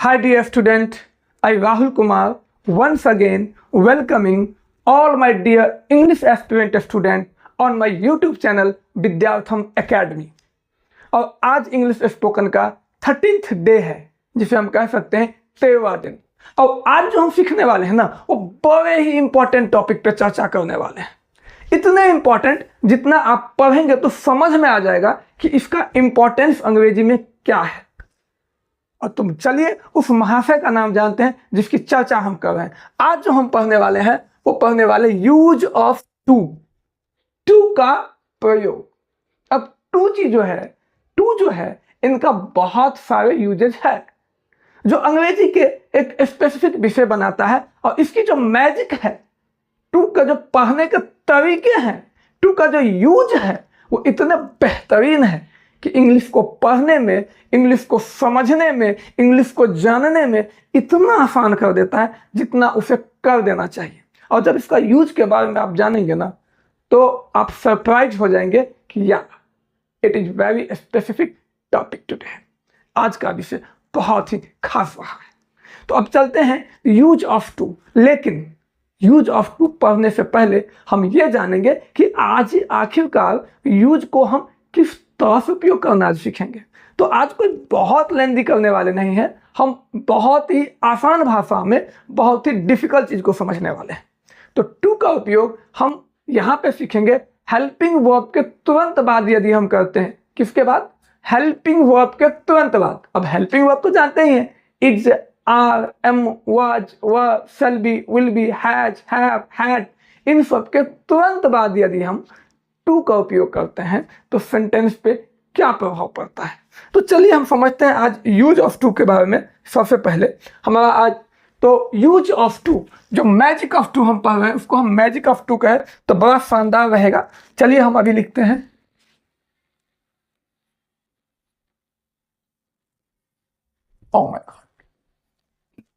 Hi dear student, I Rahul Kumar once again welcoming all my dear English aspirant student on my YouTube channel Vidyartham academy. और आज English spoken का 13th day है जिसे हम कह सकते हैं 13वां दिन। और आज जो हम सीखने वाले हैं ना वो बड़े ही इंपॉर्टेंट टॉपिक पे चर्चा करने वाले हैं। इतने इंपॉर्टेंट जितना आप पढ़ेंगे तो समझ में आ जाएगा कि इसका इंपॉर्टेंस अंग्रेजी में क्या है। और तुम चलिए उस महाशय का नाम जानते हैं जिसकी चर्चा हम कर रहे हैं। आज जो हम पढ़ने वाले हैं वो पढ़ने वाले यूज ऑफ टू का प्रयोग। अब टू जो है इनका बहुत सारे यूजेज है जो अंग्रेजी के एक स्पेसिफिक विषय बनाता है। और इसकी जो मैजिक है, टू का जो पढ़ने के तरीके हैं, टू का जो यूज है वो इतने बेहतरीन है कि इंग्लिश को पढ़ने में, इंग्लिश को समझने में, इंग्लिश को जानने में इतना आसान कर देता है जितना उसे कर देना चाहिए। और जब इसका यूज के बारे में आप जानेंगे ना तो आप सरप्राइज हो जाएंगे कि या it is very specific topic today. आज का विषय बहुत ही खास रहा है। तो अब चलते हैं यूज ऑफ टू। लेकिन यूज ऑफ टू पढ़ने से पहले हम ये जानेंगे कि आज आखिरकार यूज को हम किस तरह से उपयोग करना आज सीखेंगे। तो आज कोई बहुत लेंदी करने वाले नहीं है, हम बहुत ही आसान भाषा में बहुत ही डिफिकल्ट चीज को समझने वाले हैं। तो टू का उपयोग हम यहाँ पे सीखेंगे हेल्पिंग वर्ब के तुरंत बाद। यदि हम करते हैं किसके बाद? हेल्पिंग वर्ब के तुरंत बाद। अब हेल्पिंग वर्ब तो जानते ही हैं, is, are, am, was, were, shall be, will be, has, have, had, इन सब के तुरंत बाद यदि हम टू का उपयोग करते हैं तो सेंटेंस पे क्या प्रभाव पड़ता है। तो चलिए हम समझते हैं आज यूज ऑफ टू के बारे में। सबसे पहले हमारा आज तो यूज ऑफ टू, जो मैजिक ऑफ टू हम पढ़ रहे हैं उसको हम मैजिक ऑफ टू कहें तो बड़ा शानदार रहेगा। चलिए हम अभी लिखते हैं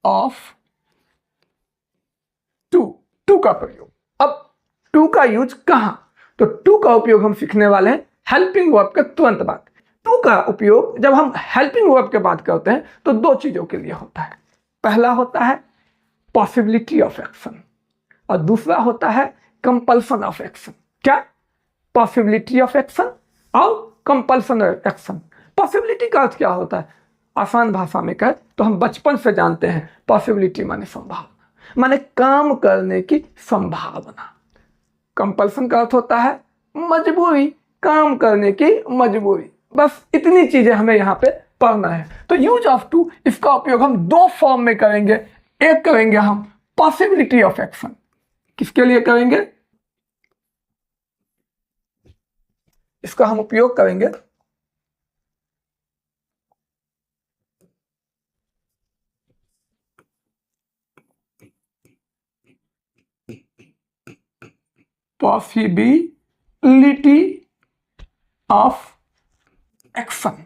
ऑफ टू का प्रयोग। अब टू का यूज कहां? तो टू का उपयोग हम सीखने वाले हैं हेल्पिंग वर्ब के तुरंत बाद। टू का उपयोग जब हम हेल्पिंग वर्ब के बात करते हैं तो दो चीजों के लिए होता है। पहला होता है पॉसिबिलिटी ऑफ एक्शन और दूसरा होता है कंपल्सन ऑफ एक्शन। क्या? पॉसिबिलिटी ऑफ एक्शन और कंपल्सन ऑफ एक्शन। पॉसिबिलिटी का अर्थ क्या होता है? आसान भाषा में कहें तो हम बचपन से जानते हैं पॉसिबिलिटी माने संभावना, माने काम करने की संभावना। कंपल्सन का अर्थ होता है मजबूरी, काम करने की मजबूरी। बस इतनी चीजें हमें यहाँ पे पढ़ना है। तो यूज ऑफ टू, इसका उपयोग हम दो फॉर्म में करेंगे। एक करेंगे हम पॉसिबिलिटी ऑफ एक्शन। किसके लिए करेंगे? इसका हम उपयोग करेंगे पॉसिबिलिटी ऑफ एक्शन।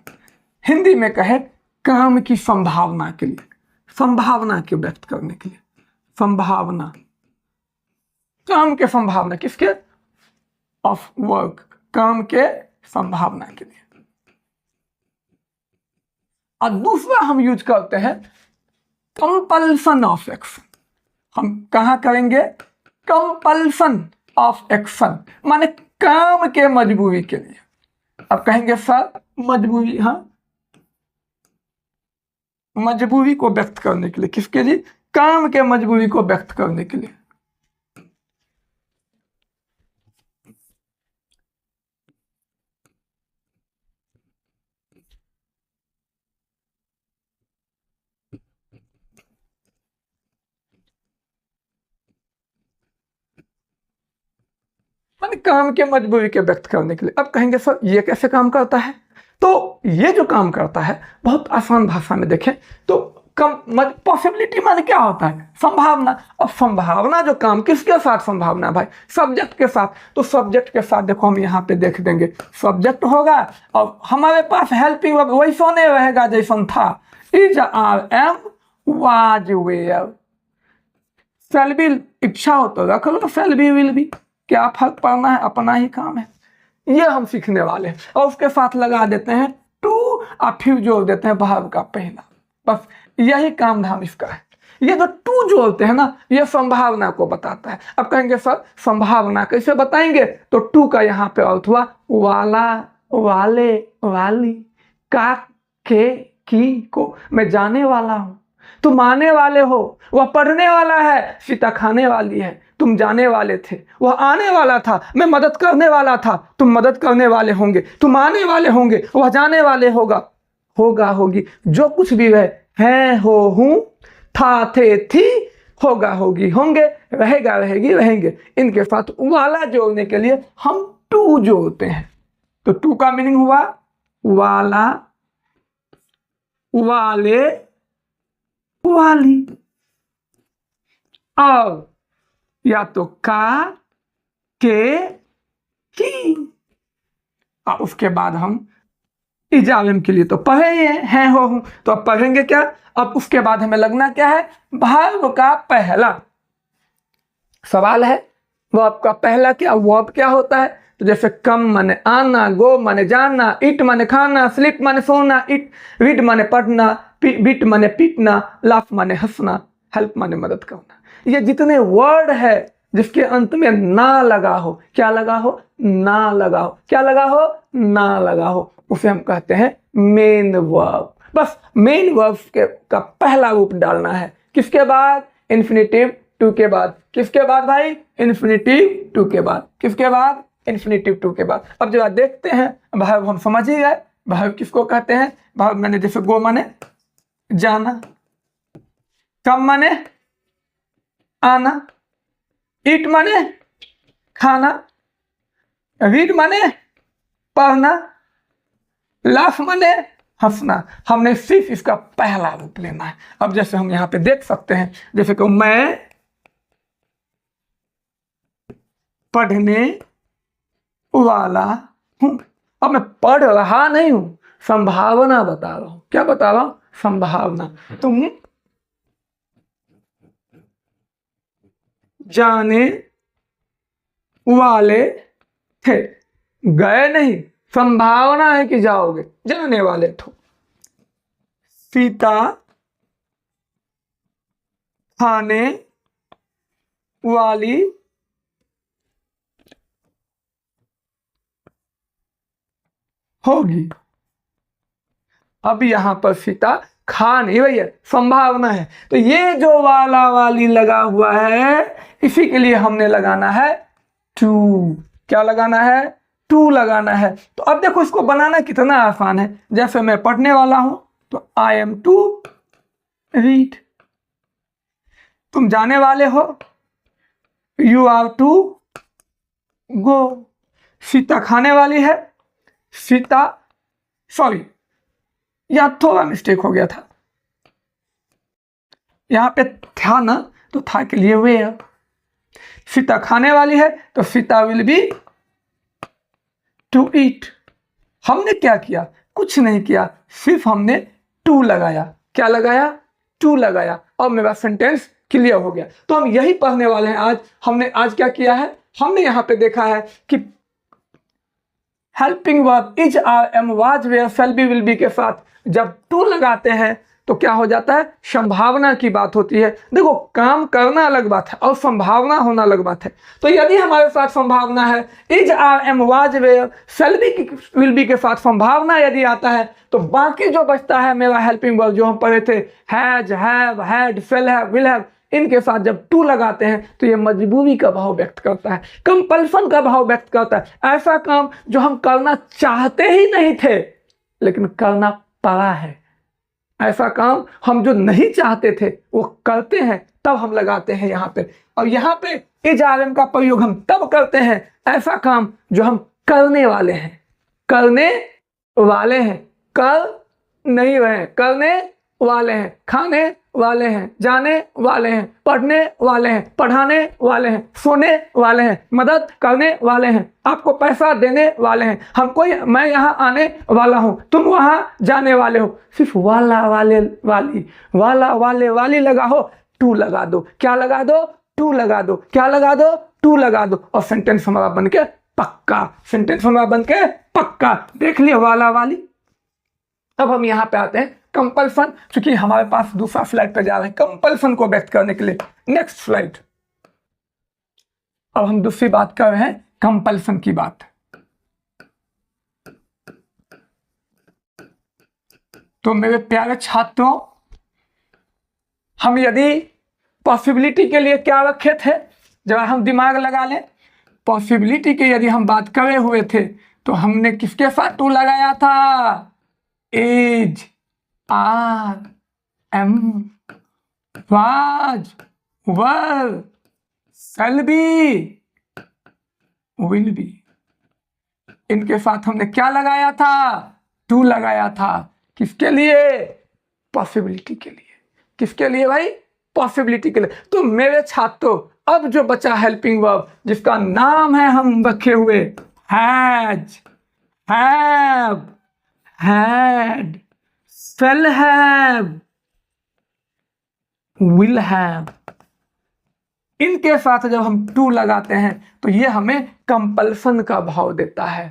हिंदी में कहे काम की संभावना के लिए, संभावना के व्यक्त करने के लिए। संभावना, काम के संभावना, किसके? ऑफ वर्क, काम के संभावना के लिए। और दूसरा हम यूज करते हैं कंपल्सन ऑफ एक्शन। हम कहां करेंगे? कंपल्सन ऑफ एक्शन, माने काम के मजबूरी के लिए। अब कहेंगे सर मजबूरी, हाँ, मजबूरी को व्यक्त करने के लिए। किसके लिए? काम के मजबूरी को व्यक्त करने के लिए। माने काम के मजबूरी के व्यक्त करने के लिए। अब कहेंगे सर ये कैसे काम करता है? तो ये जो काम करता है बहुत आसान भाषा में देखें तो पॉसिबिलिटी माने क्या होता है? संभावना। और संभावना जो काम किसके साथ संभावना भाई? सब्जेक्ट के साथ। तो सब्जेक्ट के साथ देखो हम यहाँ पे देख देंगे, सब्जेक्ट होगा और हमारे पास हेल्पिंग वर्ब वैसा नहीं रहेगा जैसा था। Is, are, am, was, were. Shall be, इच्छा हो तो रख लो, शैल बी, विल बी, क्या फर्क पड़ना है, अपना ही काम है। ये हम सीखने वाले हैं। और उसके साथ लगा देते हैं टू और फिर जोड़ देते हैं वर्ब का पहला। बस यही काम धाम इसका है। ये जो टू जोड़ते हैं ना, ये संभावना को बताता है। अब कहेंगे सर संभावना कैसे बताएंगे, तो टू का यहाँ पे अर्थ हुआ वाला, वाले, वाली, का, के, की को। मैं जाने वाला हूं, तुम आने वाले हो। वह पढ़ने वाला है, सीता खाने वाली है। तुम जाने वाले थे, वह आने वाला था। मैं मदद करने वाला था, तुम मदद करने वाले होंगे। तुम आने वाले होंगे, वह जाने वाले होगा, होगा, होगी, जो कुछ भी है, हो, हूं, था, थे, थी, होगा, होगी, होंगे, रहेगा, रहेगी, रहेंगे। इनके साथ वाला जोड़ने के लिए हम टू जोड़ते हैं। तो टू का मीनिंग हुआ वाला, वाले, वाली, और या तो का, के, की। और उसके बाद हम इजालम के लिए तो पढ़े हैं, हो, हूं। तो अब पढ़ेंगे क्या, अब उसके बाद हमें लगना क्या है, वर्ब का पहला। सवाल है वर्ब का पहला क्या, वर्ब क्या होता है। तो जैसे कम माने आना, गो माने जाना, इट माने खाना, स्लीप माने सोना, इट, रीड माने पढ़ना, बीट माने पीटना, लाफ माने हंसना, हेल्प माने मदद करना। ये जितने वर्ड है जिसके अंत में ना लगा हो, क्या लगा हो, ना लगा हो, क्या लगा हो, ना लगा हो, उसे हम कहते हैं मेन वर्ब। बस मेन वर्ब का पहला रूप डालना है। किसके बाद, इन्फिनेटिव टू के बाद। किसके बाद भाई, इन्फिनेटिव टू के बाद। किसके बाद, इन्फिनेटिव टू के बाद। अब जब देखते हैं वर्ब हम समझ ही गए, वर्ब किसको कहते हैं। वर्ब मैंने जैसे गो माने जाना, कम माने आना, ईट माने खाना, रीड माने पढ़ना, लाफ माने हंसना। हमने सिर्फ इसका पहला रूप लेना है। अब जैसे हम यहाँ पे देख सकते हैं, जैसे कि मैं पढ़ने वाला हूं। अब मैं पढ़ रहा नहीं हूं, संभावना बता रहा हूं। क्या बता रहा हूं, संभावना। तुम जाने वाले थे, गए नहीं, संभावना है कि जाओगे, जाने वाले थे। सीता खाने वाली होगी। अब यहां पर सीता खा नहीं रही है, संभावना है। तो ये जो वाला वाली लगा हुआ है, इसी के लिए हमने लगाना है टू। क्या लगाना है, टू लगाना है। तो अब देखो इसको बनाना कितना आसान है। जैसे मैं पढ़ने वाला हूं, तो आई एम टू रीड। तुम जाने वाले हो, you are to go. Sita खाने वाली है, सीता, सॉरी यहां थोड़ा मिस्टेक हो गया था, यहां पे था ना, तो था के लिए वेयर। सीता खाने वाली है, तो Sita will be to eat. हमने क्या किया, कुछ नहीं किया, सिर्फ हमने टू लगाया। क्या लगाया, टू लगाया, और मेरा सेंटेंस क्लियर हो गया। तो हम यही पढ़ने वाले हैं आज। हमने आज क्या किया है, हमने यहां पे देखा है कि helping verb is, are, am, was, were, shall be, will be के साथ जब टू लगाते हैं तो क्या हो जाता है, संभावना की बात होती है। देखो काम करना अलग बात है और संभावना होना अलग बात है। तो यदि हमारे साथ संभावना है, is, are, am, was, were, shall be, will be के साथ संभावना यदि आता है, तो बाकी जो बचता है मेरा हेल्पिंग वर्ब जो हम पढ़े थे, has, have, had, shall have, will have, इनके साथ जब टू लगाते हैं तो ये मजबूरी का भाव व्यक्त करता है, कंपल्सन का भाव व्यक्त करता है। ऐसा काम जो हम करना चाहते ही नहीं थे लेकिन करना पड़ा है, ऐसा काम हम जो नहीं चाहते थे वो करते हैं, तब हम लगाते हैं यहाँ पे। और यहाँ पे इज, आर, एम का प्रयोग हम तब करते हैं, ऐसा काम जो हम करने वाले हैं, करने वाले हैं, कर नहीं रहे हैं, करने वाले हैं, खाने वाले हैं, जाने वाले हैं, पढ़ने वाले हैं, पढ़ाने वाले हैं, सोने वाले हैं, मदद करने वाले हैं, आपको पैसा देने वाले हैं, मैं यहाँ आने वाला हूँ, तुम वहाँ जाने वाले हो। सिर्फ वाला, वाले, वाली, वाला, वाले, वाली लगा हो, टू लगा दो। क्या लगा दो, टू लगा दो। क्या लगा दो, टू लगा दो, और सेंटेंस हमारा बन के पक्का। सेंटेंस हमारा बन के पक्का। देख लिया वाला वाली। अब हम यहाँ पे आते हैं कंपल्सन, क्योंकि हमारे पास दूसरा स्लाइड पे जा रहे हैं कंपल्सन को व्यक्त करने के लिए। Next slide. अब हम दूसरी बात कर रहे हैं कंपल्सन की बात। तो मेरे प्यारे छात्रों, हम यदि पॉसिबिलिटी के लिए क्या रखे थे, जब हम दिमाग लगा लें, पॉसिबिलिटी की यदि हम बात करे हुए थे तो हमने किसके साथ टू लगाया था? Is, are, am, was, were, shall be, will be, इनके साथ हमने क्या लगाया था? टू लगाया था। किसके लिए? पॉसिबिलिटी के लिए। किसके लिए भाई? पॉसिबिलिटी के लिए। तो मेरे छात्रों, अब जो बचा हेल्पिंग वर्ब, जिसका नाम है हम रखे हुए has, have, had, shall have, will have, इनके साथ जब हम टू लगाते हैं तो ये हमें कंपल्सन का भाव देता है।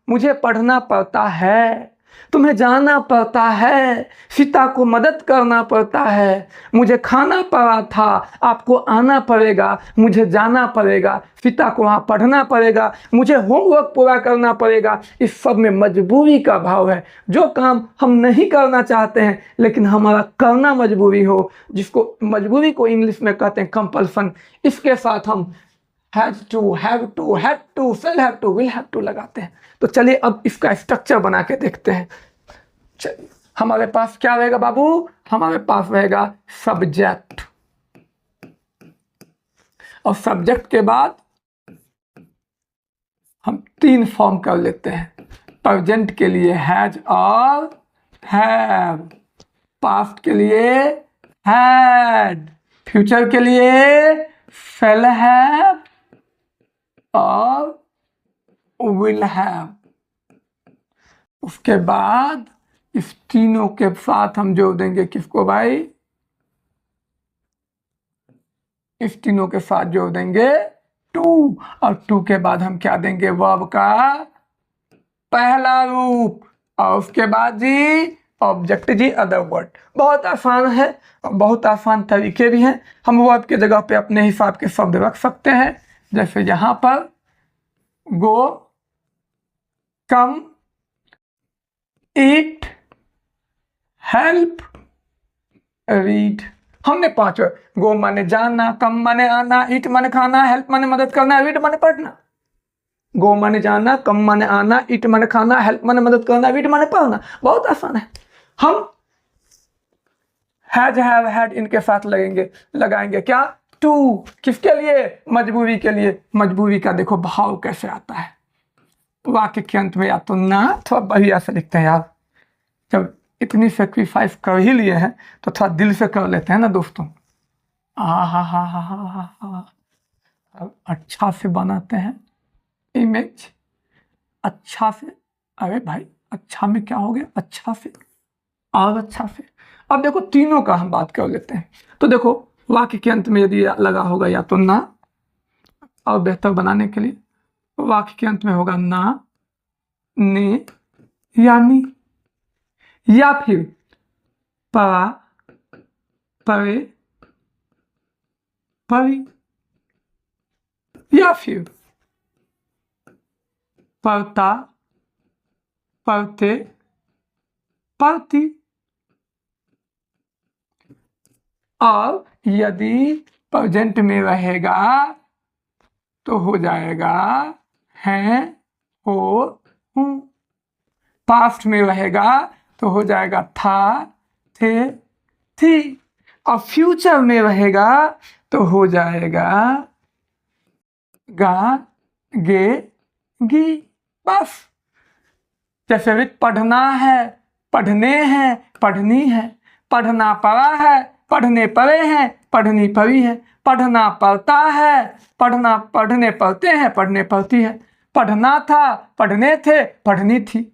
मुझे पढ़ना पड़ता है, तुम्हें जाना पड़ता है, सीता को मदद करना पड़ता है, मुझे खाना पड़ा था, आपको आना पड़ेगा, मुझे जाना पड़ेगा, सीता को वहाँ पढ़ना पड़ेगा, मुझे होमवर्क पूरा करना पड़ेगा। इस सब में मजबूरी का भाव है। जो काम हम नहीं करना चाहते हैं लेकिन हमारा करना मजबूरी हो, जिसको मजबूरी को इंग्लिश में कहते हैं कंपल्सन, इसके साथ हम has to, have to, had to, shall have to, will have to लगाते हैं। तो चलिए अब इसका स्ट्रक्चर बना के देखते हैं। चलिए, हमारे पास क्या रहेगा बाबू? हमारे पास रहेगा सब्जेक्ट, और सब्जेक्ट के बाद हम तीन फॉर्म कर लेते हैं। प्रेजेंट के लिए हैज और हैव, पास्ट के लिए हैड, फ्यूचर के लिए शैल हैव और विल हैव। उसके बाद इस तीनों के साथ हम जोड़ देंगे किसको भाई? इस तीनों के साथ जोड़ देंगे टू, और टू के बाद हम क्या देंगे? वर्ब का पहला रूप, और उसके बाद जी ऑब्जेक्ट जी अदर वर्ड। बहुत आसान है, बहुत आसान तरीके भी हैं। हम वर्ब की जगह पे अपने हिसाब के शब्द रख सकते हैं, जैसे यहाँ पर गो, कम, ईट, हेल्प, रीड। हमने पांच, गो माने जाना, कम माने आना, ईट माने खाना, हेल्प माने मदद करना, रीड माने पढ़ना। गो माने जाना, कम माने आना, ईट माने खाना, हेल्प माने मदद करना, रीड माने पढ़ना। बहुत आसान है। हम हैज, हैव, हैड इनके साथ लगाएंगे क्या? टू। किसके लिए? मजबूरी के लिए। मजबूरी का देखो भाव कैसे आता है, वाक्य के अंत में या तो ना, थोड़ा बढ़िया से लिखते हैं यार। जब इतनी सेक्रीफाइस कर ही लिए हैं तो थोड़ा दिल से कर लेते हैं ना दोस्तों। अब अच्छा से बनाते हैं इमेज, अच्छा से। अरे भाई अच्छा में क्या हो गया? अच्छा से और अच्छा से। अब देखो तीनों का हम बात कर लेते हैं। तो देखो वाक्य के अंत में यदि लगा होगा या तो ना, और बेहतर बनाने के लिए वाक्य के अंत में होगा ना, ने, यानी, या फिर परा, परे, परी, या फिर पढ़ता, पढ़ते, पढ़ती। और यदि प्रेजेंट में रहेगा तो हो जाएगा हैं, हो, हूँ। पास्ट में रहेगा तो हो जाएगा था, थे, थी। और फ्यूचर में रहेगा तो हो जाएगा गा, गे, गी। बस। जैसे भी पढ़ना है, पढ़ने हैं, पढ़नी है, पढ़ना पड़ा है, पढ़ने पड़े हैं, पढ़नी पड़ी है, पढ़ना पड़ता है, पढ़ने पड़ते हैं, पढ़ने पड़ती है, पढ़ना था, पढ़ने थे, पढ़नी थी,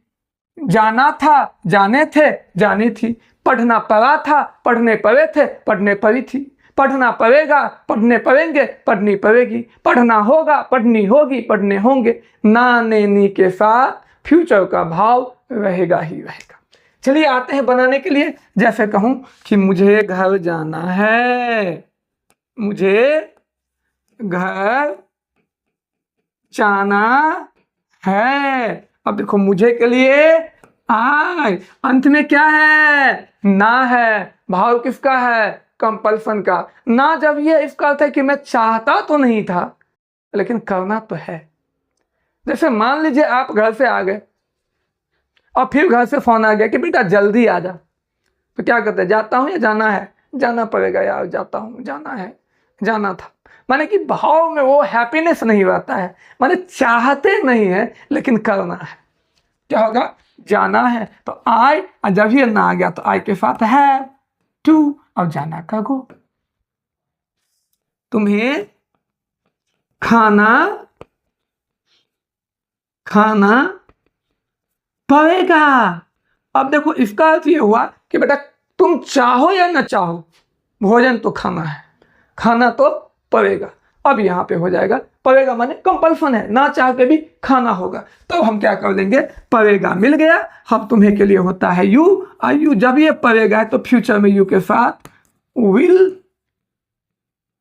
जाना था, जाने थे, जानी थी, पढ़ना पड़ा था, पढ़ने पड़े थे, पढ़ने पड़ी थी, पढ़ना पड़ेगा, पढ़ने पड़ेंगे, पढ़नी पड़ेगी, पढ़ना होगा, पढ़नी होगी, पढ़ने होंगे। ना, ने, नी के साथ फ्यूचर का भाव रहेगा ही रहेगा। चलिए आते हैं बनाने के लिए। जैसे कहूं कि मुझे घर जाना है, मुझे घर जाना है। अब देखो मुझे के लिए आई, अंत में क्या है, ना है। भाव किसका है, कंपल्सन का। ना जब ये इसका अर्थ है कि मैं चाहता तो नहीं था लेकिन करना तो है। जैसे मान लीजिए आप घर से आ गए और फिर घर से फोन आ गया कि बेटा जल्दी आ जा, तो क्या करते हैं, जाता हूं या जाना है, जाना पड़ेगा यार, जाता हूं, जाना है, जाना था। माने कि भाव में वो हैप्पीनेस नहीं रहता है, माने चाहते नहीं है लेकिन करना है। क्या होगा, जाना है तो आई, और जब ये ना आ गया तो आई के साथ है टू, और जाना का गो। तुम्हें खाना पड़ेगा। अब देखो इसका अर्थ ये हुआ कि बेटा तुम चाहो या ना चाहो भोजन तो खाना है, खाना तो पड़ेगा। अब यहाँ पे हो जाएगा पड़ेगा माने कंपल्सन है, ना चाह के भी खाना होगा। तो हम क्या कर लेंगे, पड़ेगा मिल गया। हम तुम्हें के लिए होता है यू, और यू जब ये पड़ेगा तो फ्यूचर में यू के साथ विल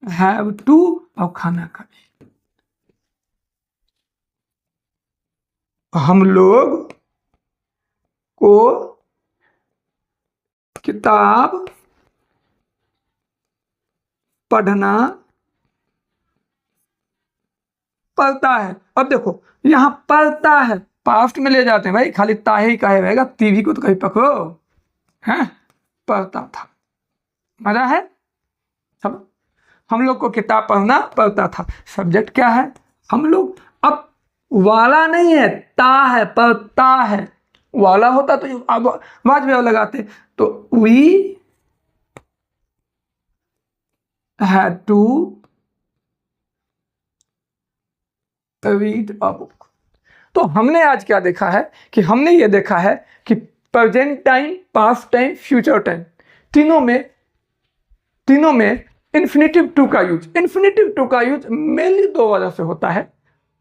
हैव टू, और खाना का भी। हम लोग को किताब पढ़ना पड़ता है। अब देखो यहां पड़ता है पास्ट में ले जाते हैं भाई, खाली ताहे ही काहे रहेगा, टीवी को तो कहीं पकड़ो है। पढ़ता था, मजा है। सब हम लोग को किताब पढ़ना पड़ता था। सब्जेक्ट क्या है, हम लोग। अब वाला नहीं है, ता है, पढ़ता है। वाला होता तो अब बाद में लगाते, तो we had to read a book. तो हमने आज क्या देखा है कि हमने ये देखा है कि present time, past time, future time, तीनों में इन्फिनेटिव टू का यूज। इन्फिनेटिव टू का यूज मेनली दो वजह से होता है।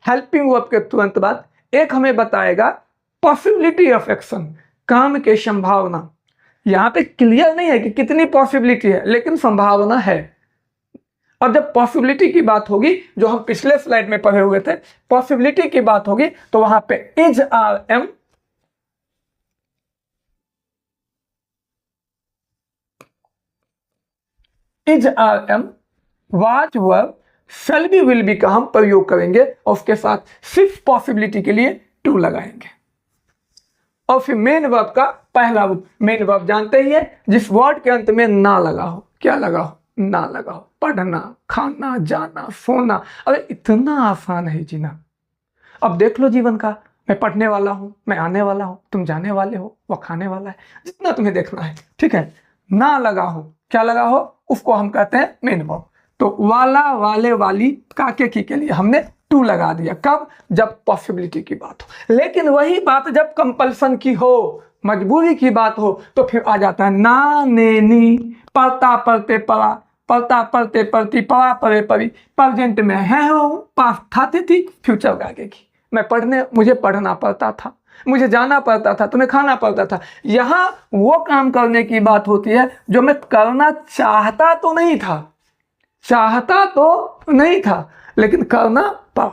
हेल्पिंग वर्ब के तुरंत बाद एक हमें बताएगा पॉसिबिलिटी ऑफ एक्शन, काम के संभावना। यहाँ पे क्लियर नहीं है कि कितनी पॉसिबिलिटी है, लेकिन संभावना है। और जब पॉसिबिलिटी की बात होगी, जो हम पिछले स्लाइड में पढ़े हुए थे, पॉसिबिलिटी की बात होगी तो वहां पे is are am, is are am, was verb, shall be, will be का हम प्रयोग करेंगे और उसके साथ सिर्फ पॉसिबिलिटी के लिए टू लगाएंगे। और फिर मेन वर्ब का पहला रूप, मेन वर्ब जानते ही है, जिस वर्ड के अंत में ना लगा हो। क्या लगा हो, ना लगा हो। पढ़ना, खाना, जाना, सोना। अरे इतना आसान है जीना। अब देख लो जीवन का, मैं पढ़ने वाला हूं, मैं आने वाला हूं, तुम जाने वाले हो, वह खाने वाला है, जितना तुम्हें देखना है। ठीक है, ना लगा हो, क्या लगा हो, उसको हम कहते हैं मेन वर्ब। तो वाला, वाले, वाली, काके की के लिए हमने टू लगा दिया। कब, जब पॉसिबिलिटी की बात हो। लेकिन वही बात जब कंपल्सन की हो, मजबूरी की बात हो, तो फिर आ जाता है ना, ने, नी, पढ़ता पढ़ते पढ़ा, पढ़ता पढ़ते पढ़ती, पढ़ा पढ़े पढ़ी। प्रेजेंट में है हो, पास थाते थी, फ्यूचर में आगे की। मैं पढ़ने, मुझे पढ़ना पड़ता था, मुझे जाना पड़ता था, तुम्हें खाना पड़ता था। यहाँ वो काम करने की बात होती है जो मैं करना चाहता तो नहीं था, चाहता तो नहीं था लेकिन करना पड़ा।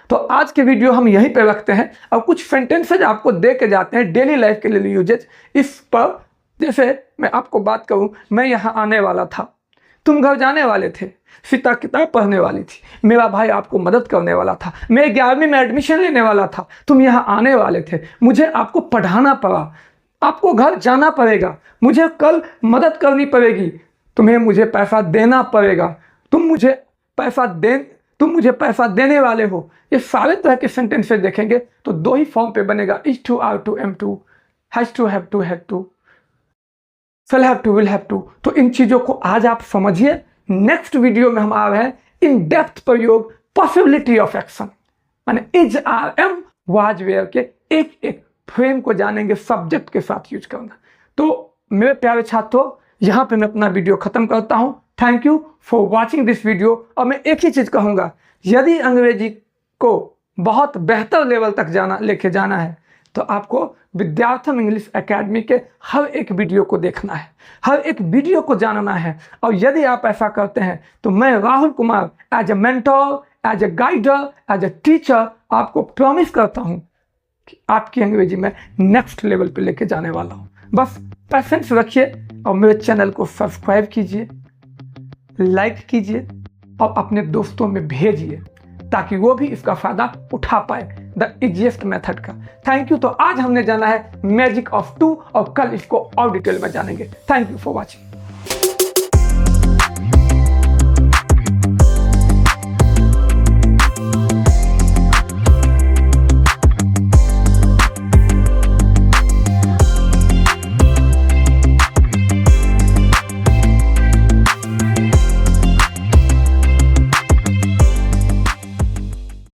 तो आज के वीडियो हम यहीं पे रखते हैं और कुछ सेंटेंसेज आपको दे के जाते हैं डेली लाइफ के लिए यूजेज इस पर। जैसे मैं आपको बात करूं, मैं यहाँ आने वाला था, तुम घर जाने वाले थे, सीता किताब पढ़ने वाली थी, मेरा भाई आपको मदद करने वाला था, मैं 11वीं में एडमिशन लेने वाला था, तुम यहाँ आने वाले थे, मुझे आपको पढ़ाना पड़ा, आपको घर जाना पड़ेगा, मुझे कल मदद करनी पड़ेगी, तुम्हें मुझे पैसा देना पड़ेगा, तुम मुझे पैसा देने वाले हो। ये सारे तरह के सेंटेंसेस देखेंगे तो दो ही फॉर्म पे बनेगा, is to, are to, am to, has to, have to, had to, shall have to, will have to. तो इन चीजों को आज आप समझिए। नेक्स्ट वीडियो में हम आ रहे हैं इन डेप्थ प्रयोग पॉसिबिलिटी ऑफ एक्शन, माने is, are, am, was, were के एक एक फ्रेम को जानेंगे, सब्जेक्ट के साथ यूज करना। तो मेरे प्यारे छात्रों, यहाँ पे मैं अपना वीडियो खत्म करता हूँ। Thank you for watching this video. और मैं एक ही चीज कहूँगा, यदि अंग्रेजी को बहुत बेहतर लेवल तक लेके जाना है तो आपको विद्यार्थम इंग्लिश एकेडमी के हर एक वीडियो को देखना है, हर एक वीडियो को जानना है। और यदि आप ऐसा करते हैं तो मैं Rahul Kumar as a mentor, as a guider, as a teacher आपको प्रॉमिस करता हूँ कि आपकी अंग्रेजी में नेक्स्ट लेवल पे लेके जाने वाला हूँ। बस पेशेंस रखिए और मेरे चैनल को सब्सक्राइब कीजिए, लाइक कीजिए और अपने दोस्तों में भेजिए ताकि वो भी इसका फ़ायदा उठा पाए द इजीएस्ट मेथड का। Thank you. तो आज हमने जाना है मैजिक ऑफ टू और कल इसको और डिटेल में जानेंगे। Thank you for watching.